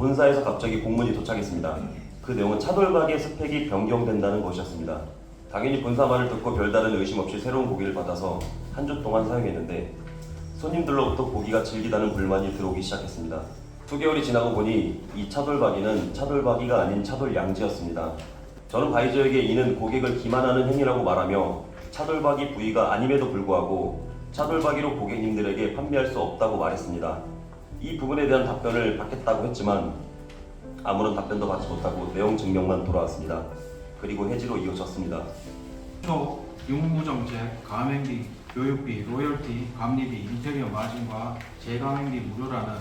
본사에서 갑자기 공문이 도착했습니다. 그 내용은 차돌박이의 스펙이 변경된다는 것이었습니다. 당연히 본사 말을 듣고 별다른 의심 없이 새로운 고기를 받아서 한 주 동안 사용했는데 손님들로부터 고기가 질기다는 불만이 들어오기 시작했습니다. 수개월이 지나고 보니 이 차돌박이는 차돌박이가 아닌 차돌양지였습니다. 저는 바이저에게 이는 고객을 기만하는 행위라고 말하며 차돌박이 부위가 아님에도 불구하고 차돌박이로 고객님들에게 판매할 수 없다고 말했습니다. 이 부분에 대한 답변을 받겠다고 했지만 아무런 답변도 받지 못하고 내용 증명만 돌아왔습니다. 그리고 해지로 이어졌습니다. 또 유무정책, 가맹비, 교육비, 로열티, 감리비, 인테리어 마진과 재가맹비 무료라는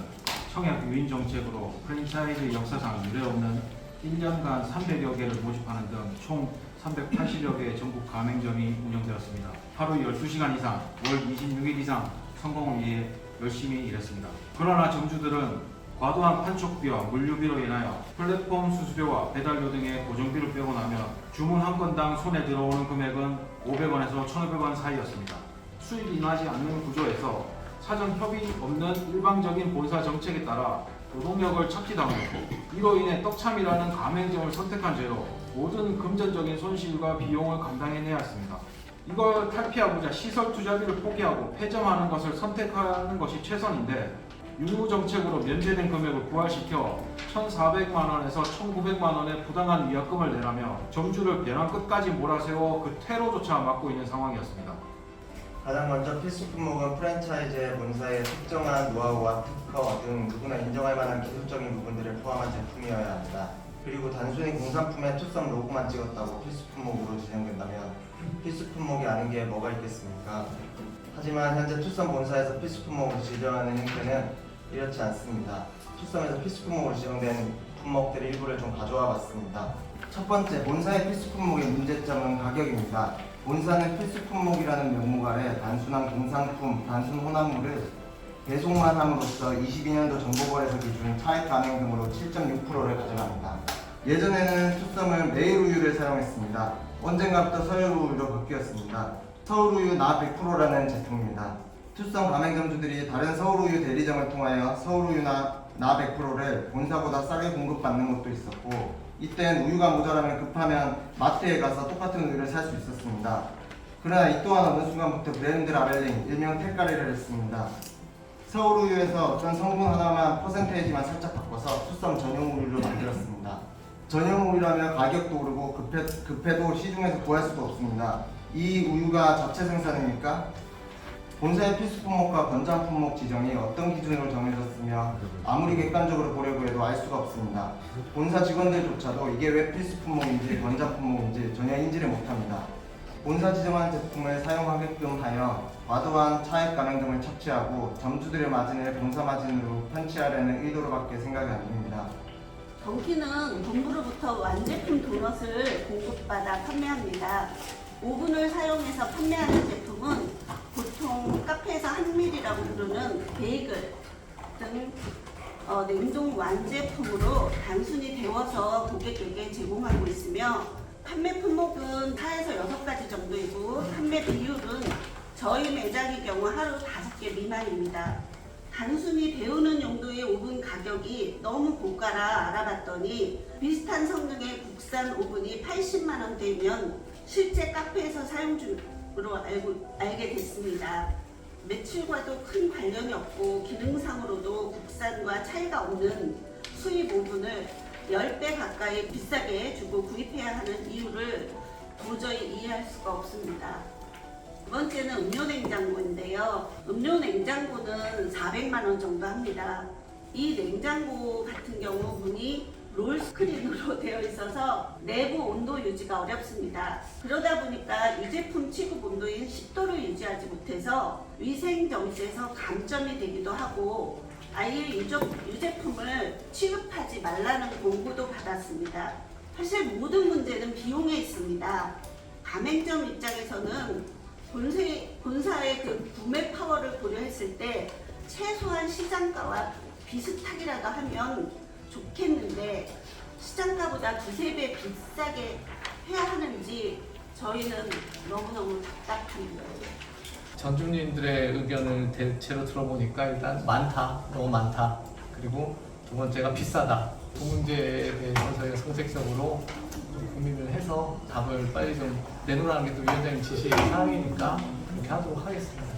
청약 유인 정책으로 프랜차이즈 역사상 유례없는 1년간 300여 개를 모집하는 등 총 380여 개의 전국 가맹점이 운영되었습니다. 하루 12시간 이상, 월 26일 이상 성공을 위해 열심히 일했습니다. 그러나 점주들은 과도한 판촉비와 물류비로 인하여 플랫폼 수수료와 배달료 등의 고정비를 빼고 나면 주문 한 건당 손에 들어오는 금액은 500원에서 1,500원 사이였습니다. 수입이 나지 않는 구조에서 사전 협의 없는 일방적인 본사 정책에 따라 노동력을 착취당했고 이로 인해 떡참이라는 가맹점을 선택한 죄로 모든 금전적인 손실과 비용을 감당해내야 했습니다. 이걸 탈피하고자 시설 투자비를 포기하고 폐점하는 것을 선택하는 것이 최선인데 유무정책으로 면제된 금액을 부활시켜 1,400만 원에서 1,900만 원의 부당한 위약금을 내라며 점주를 벼랑 끝까지 몰아세워 그 퇴로조차 막고 있는 상황이었습니다. 가장 먼저 필수 품목은 프랜차이즈의 본사의 특정한 노하우와 특허 등 누구나 인정할 만한 기술적인 부분들을 포함한 제품이어야 합니다. 그리고 단순히 공산품에 투썸 로고만 찍었다고 필수 품목으로 지정된다면 필수 품목이 아닌 게 뭐가 있겠습니까? 하지만 현재 투썸 본사에서 필수 품목으로 지정하는 형태는 이렇지 않습니다. 투썸에서 필수 품목으로 지정된 품목들 일부를 좀 가져와 봤습니다. 첫 번째, 본사의 필수 품목의 문제점은 가격입니다. 본사는 필수 품목이라는 명목 아래 단순한 공산품, 단순 혼합물을 배송만 함으로써 22년도 정보거래소 기준 차액 가맹 등으로 7.6%를 가져갑니다. 예전에는 투썸을 매일 우유를 사용했습니다. 언젠가부터 서울 우유로 바뀌었습니다. 서울 우유 나 100%라는 제품입니다. 투썸 가맹점주들이 다른 서울 우유 대리점을 통하여 서울 우유나 나 100%를 본사보다 싸게 공급받는 것도 있었고 이땐 우유가 모자라면 급하면 마트에 가서 똑같은 우유를 살 수 있었습니다. 그러나 이 또한 어느 순간부터 브랜드 라벨링, 일명 택가리를 했습니다. 서울 우유에서 어떤 성분 하나만 퍼센테이지만 살짝 바꿔서 투썸 전용 우유를 만들었습니다. 전용 우유라면 가격도 오르고 급해도 시중에서 구할 수도 없습니다. 이 우유가 자체 생산입니까? 본사의 필수 품목과 권장 품목 지정이 어떤 기준으로 정해졌으며 아무리 객관적으로 보려고 해도 알 수가 없습니다. 본사 직원들조차도 이게 왜 필수 품목인지 권장 품목인지 전혀 인지를 못합니다. 본사 지정한 제품을 사용하게끔 하여 과도한 차액 가맹 등을 착취하고 점주들의 마진을 본사 마진으로 편취하려는 의도로밖에 생각이 안 듭니다. 던킨은 본부로부터 완제품 도넛을 공급받아 판매합니다. 오븐을 사용해서 판매하는 제품은 보통 카페에서 한밀이라고 부르는 베이글 등 냉동 완제품으로 단순히 데워서 고객에게 제공하고 있으며 판매 품목은 4에서 6가지 정도이고 판매 비율은 저희 매장의 경우 하루 5개 미만입니다. 단순히 데우는 용도의 오븐 가격이 너무 고가라 알아봤더니 비슷한 성능의 국산 오븐이 80만 원대면 실제 카페에서 사용 중으로 알게 됐습니다. 매출과도 큰 관련이 없고 기능상으로도 국산과 차이가 없는 수입 오븐을 10배 가까이 비싸게 주고 구입해야 하는 이유를 도저히 이해할 수가 없습니다. 두 번째는 음료냉장고인데요. 음료냉장고는 400만 원 정도 합니다. 이 냉장고 같은 경우 문이 롤 스크린으로 되어 있어서 내부 온도 유지가 어렵습니다. 그러다 보니까 이 제품 취급 온도인 10도를 유지하지 못해서 위생 정지에서 감점이 되기도 하고 아예 이 제품을 취급하지 말라는 공고도 받았습니다. 사실 모든 문제는 비용에 있습니다. 가맹점 입장에서는 본사의 그 구매 파워를 고려했을 때 최소한 시장가와 비슷하기라도 하면 좋겠는데 시장가보다 2~3배 비싸게 해야 하는지 저희는 너무너무 답답합니다. 점주님들의 의견을 대체로 들어보니까 일단 많다, 너무 많다. 그리고 두 번째가 비싸다. 두 문제에 대해서 저희가 정책적으로 좀 고민을 해서 답을 빨리 좀 내놓으라는 게 또 위원장님 지시 사항이니까 그렇게 하도록 하겠습니다.